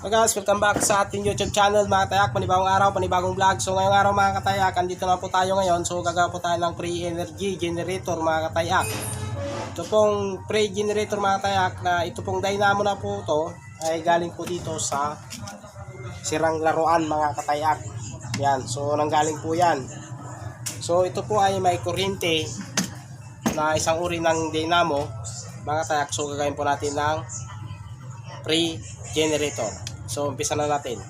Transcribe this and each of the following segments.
So guys, welcome back sa ating YouTube channel mga katayak. Panibagong araw, panibagong vlog. So ngayong araw mga katayak, andito na po tayo ngayon. So gagawa po tayo ng pre-energy generator mga katayak. Ito pong pre-generator mga katayak na ito pong dynamo na po ito ay galing po dito sa sirang laruan mga katayak. Yan, so nanggaling po yan. So ito po ay may kuryente na isang uri ng dynamo mga katayak. So gagawin po natin ng pre-generator. So umpisa na natin.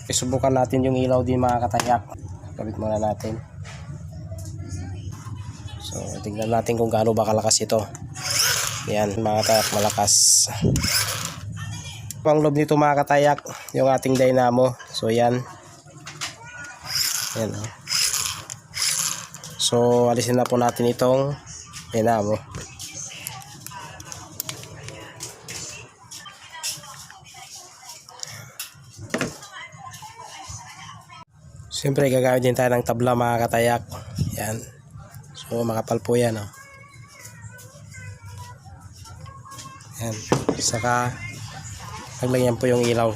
Subukan natin yung ilaw din mga katayak. Kabit muna natin. So tingnan natin kung gaano ba kalakas ito. Yan mga katayak, malakas. Pang loob nito mga katayak, yung ating dynamo. So yan. Yan. So alisin na po natin itong dynamo. Siyempre gagamit din tayo ng tabla mga katayak. Yan. So makapal po yan. Oh. Yan. Saka naglagyan po yung ilaw.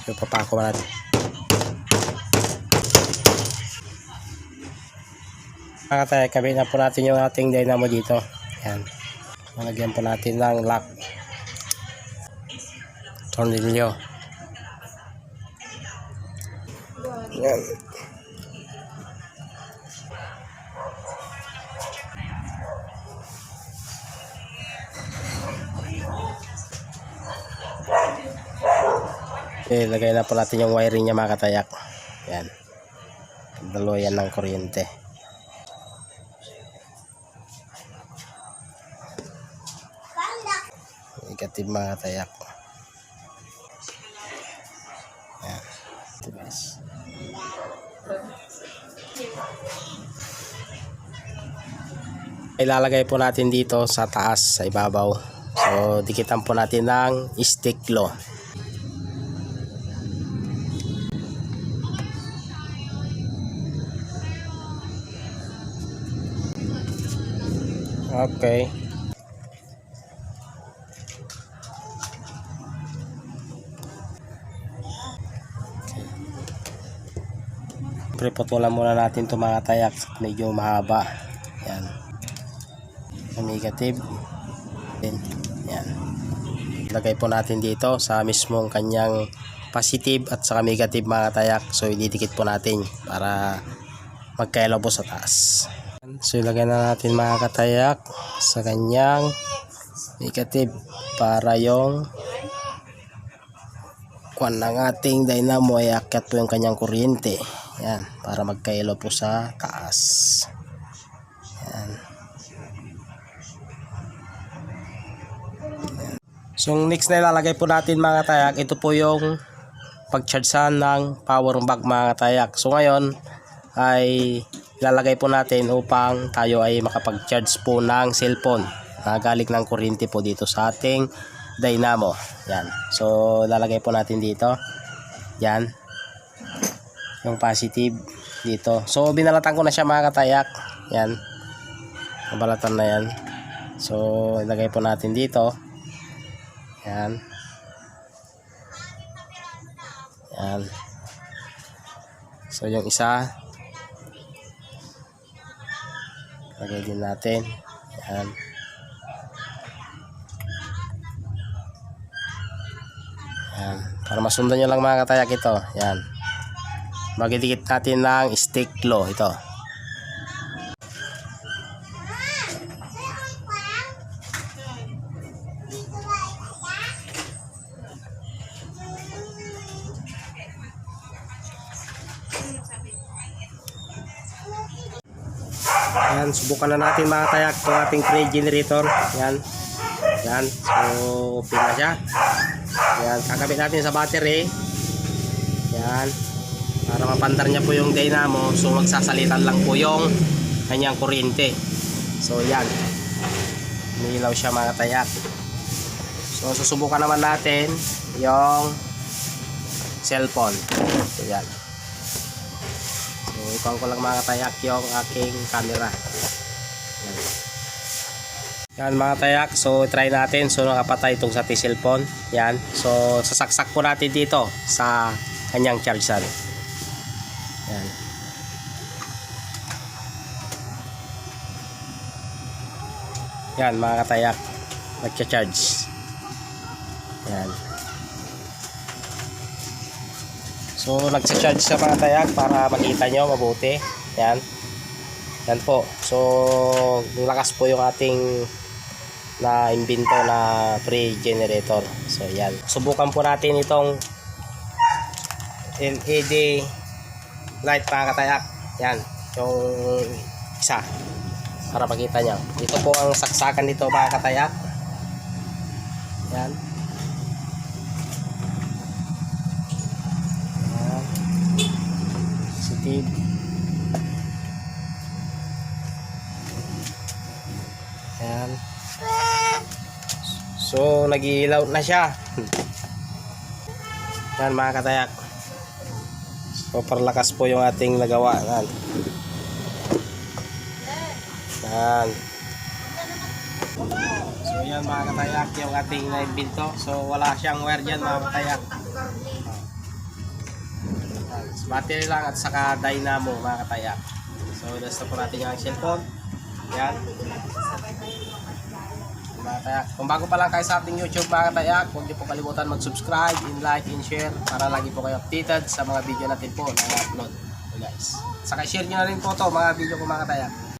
So papako natin. Mga katayak, kabit na po natin yung ating dynamo dito. Yan. Nalagyan po natin ng lock. Tornilyo. Yan. Okay, lagay na po natin yung wiring niya mga katayak. Yan. Dalawa yan ng kuryente. Negative mga katayak. Yan. Ilalagay po natin dito sa taas, sa ibabaw. So dikitan po natin ng stick glue. Okay. Putulan muna natin ito mga tayak. Medyo mahaba. Yan. Negative. Yan. Lagay po natin dito sa mismong kanyang positive at saka negative mga tayak. So ididikit po natin para magkailaw po sa taas. So ilagay na natin mga katayak sa kanyang negative para yung kuwan ng ating dynamo ay akyat po yung kanyang kuryente. Yan, para magkailaw po sa taas. Yan. So next na ilalagay po natin mga katayak, ito po yung pag-chargean ng power bank mga katayak. So ngayon ay ilalagay po natin upang tayo ay makapag-charge po ng cellphone na galing ng kuryente po dito sa ating dynamo. Yan. So ilalagay po natin dito. Yan. Yung positive dito. So binalatan ko na siya mga katayak. Yan. Nabalatan na yan. So ilagay po natin dito. Yan. Yan. So yung isa lagay din natin. Yan. Yan. Para masundan nyo lang mga katayak ito. Yan. Magidikit natin ng stick glue ito. Yan, subukan na natin mga katayak itong ating pre-generator. Yan. Yan. So, open na siya. Yan, kakabit natin sa battery. Yan. Para mapandar niya po yung dynamo. So magsasalitan lang po yung kanyang kuryente. So yan. Umiilaw siya mga katayak. So susubukan naman natin yung cellphone. So yan. So ipang ko lang mga katayak yung aking camera. Yan. Yan mga tayak, so try natin. So nakapatay itong sa cellphone. Yan, so sasaksak po natin dito sa kanyang charger. Yan. Yan mga katayak, nagcha-charge. Yan. So nagcha-charge sa mga tayak para makita nyo mabuti. Yan. Yan po. So lakas po yung ating na imbento na pre-generator. So yan. Subukan po natin itong LED light mga katayak. Yan. Yung isa. Para makita nyo. Ito po ang saksakan dito mga katayak. Yan. Yan. Positive. Yan. So nag-iilaw na siya. Yan mga katayak. Super lakas po yung ating nagawa. Yan. Yan. So yan mga katayak yung ating naimbento. So wala siyang wire dyan mga katayak. Battery lang at saka dynamo mga katayak. So nasa po natin yung cellphone. Yan. Mga katayak. Kung bago pa lang kayo sa ating YouTube mga katayak, huwag niyo po kalimutan mag-subscribe, like, and share para lagi po kayo updated sa mga video natin po na upload. So guys, saka share nyo na rin po to mga video ko mga katayak.